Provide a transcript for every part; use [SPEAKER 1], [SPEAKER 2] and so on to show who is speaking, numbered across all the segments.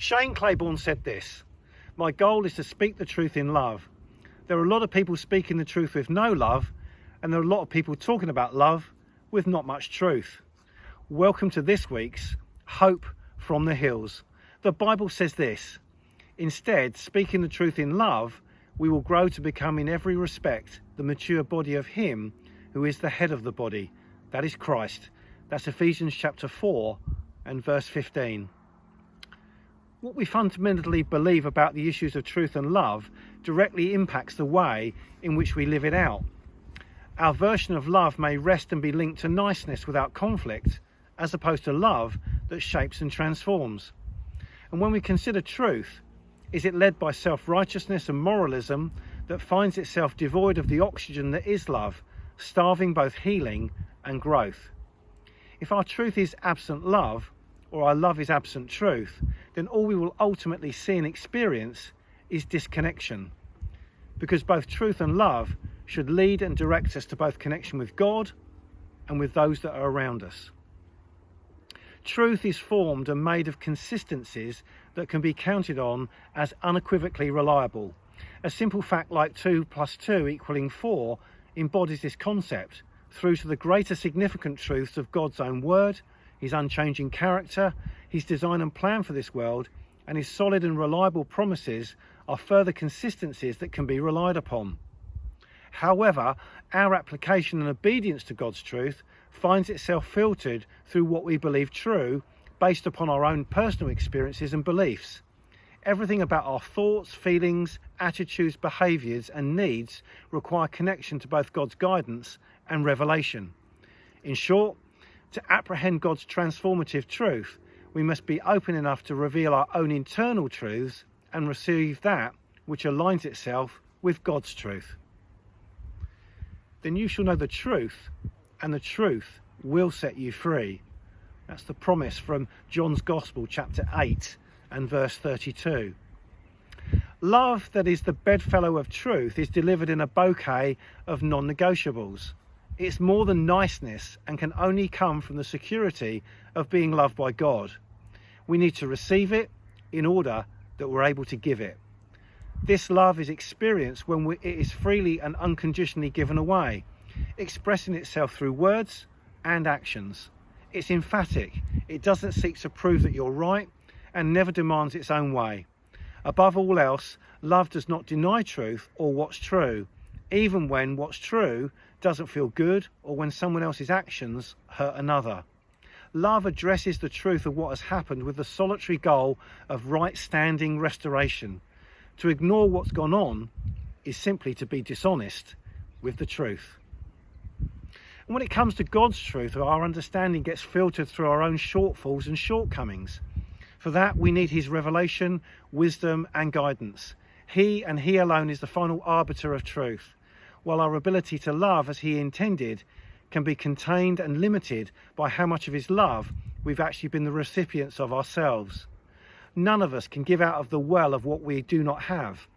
[SPEAKER 1] Shane Claiborne said this: "My goal is to speak the truth in love. There are a lot of people speaking the truth with no love, and there are a lot of people talking about love with not much truth." Welcome to this week's Hope from the Hills. The Bible says this: "Instead, speaking the truth in love, we will grow to become in every respect the mature body of Him who is the head of the body, that is Christ." That's Ephesians chapter 4 and verse 15. What we fundamentally believe about the issues of truth and love directly impacts the way in which we live it out. Our version of love may rest and be linked to niceness without conflict, as opposed to love that shapes and transforms. And when we consider truth, is it led by self-righteousness and moralism that finds itself devoid of the oxygen that is love, starving both healing and growth? If our truth is absent love, or our love is absent truth, then all we will ultimately see and experience is disconnection. Because both truth and love should lead and direct us to both connection with God and with those that are around us. Truth is formed and made of consistencies that can be counted on as unequivocally reliable. A simple fact like 2 + 2 = 4 embodies this concept through to the greater significant truths of God's own word, His unchanging character, His design and plan for this world, and His solid and reliable promises are further consistencies that can be relied upon. However, our application and obedience to God's truth finds itself filtered through what we believe true based upon our own personal experiences and beliefs. Everything about our thoughts, feelings, attitudes, behaviours and needs require connection to both God's guidance and revelation. In short, to apprehend God's transformative truth, we must be open enough to reveal our own internal truths and receive that which aligns itself with God's truth. "Then you shall know the truth, and the truth will set you free." That's the promise from John's Gospel, chapter 8 and verse 32. Love that is the bedfellow of truth is delivered in a bouquet of non-negotiables. It's more than niceness and can only come from the security of being loved by God. We need to receive it in order that we're able to give it. This love is experienced when it is freely and unconditionally given away, expressing itself through words and actions. It's emphatic. It doesn't seek to prove that you're right and never demands its own way. Above all else, love does not deny truth or what's true, even when what's true doesn't feel good or when someone else's actions hurt another. Love addresses the truth of what has happened with the solitary goal of right-standing restoration. To ignore what's gone on is simply to be dishonest with the truth. And when it comes to God's truth, our understanding gets filtered through our own shortfalls and shortcomings. For that, we need His revelation, wisdom, and guidance. He and He alone is the final arbiter of truth, while our ability to love as He intended can be contained and limited by how much of His love we've actually been the recipients of ourselves. None of us can give out of the well of what we do not have.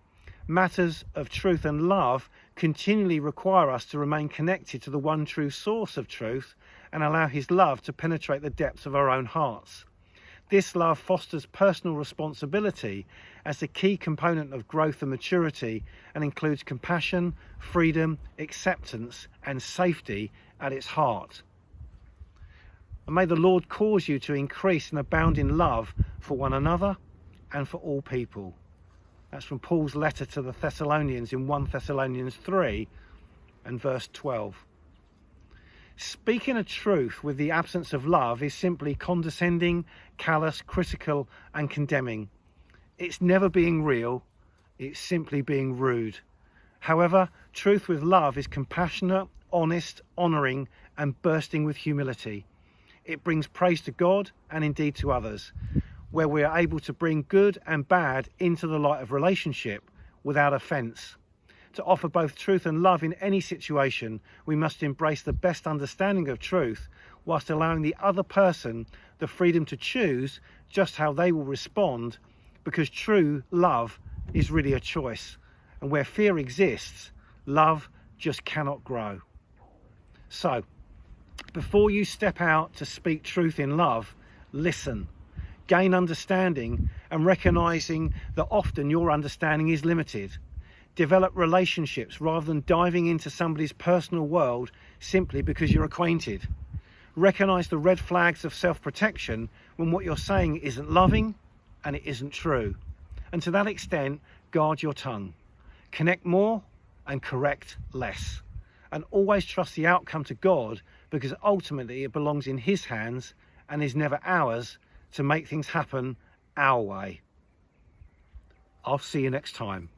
[SPEAKER 1] Matters of truth and love continually require us to remain connected to the one true source of truth and allow His love to penetrate the depths of our own hearts. This love fosters personal responsibility as the key component of growth and maturity, and includes compassion, freedom, acceptance, and safety at its heart. And may the Lord cause you to increase and abound in love for one another and for all people. That's from Paul's letter to the Thessalonians in 1 Thessalonians 3 and verse 12. Speaking a truth with the absence of love is simply condescending, callous, critical, and condemning. It's never being real, it's simply being rude. However, truth with love is compassionate, honest, honouring, and bursting with humility. It brings praise to God and indeed to others, where we are able to bring good and bad into the light of relationship without offence. To offer both truth and love in any situation, we must embrace the best understanding of truth whilst allowing the other person the freedom to choose just how they will respond, because true love is really a choice. And where fear exists, love just cannot grow. So, before you step out to speak truth in love, listen. Gain understanding and recognizing that often your understanding is limited. Develop relationships rather than diving into somebody's personal world simply because you're acquainted. Recognize the red flags of self-protection when what you're saying isn't loving and it isn't true. And to that extent, guard your tongue. Connect more and correct less. And always trust the outcome to God, because ultimately it belongs in His hands and is never ours to make things happen our way. I'll see you next time.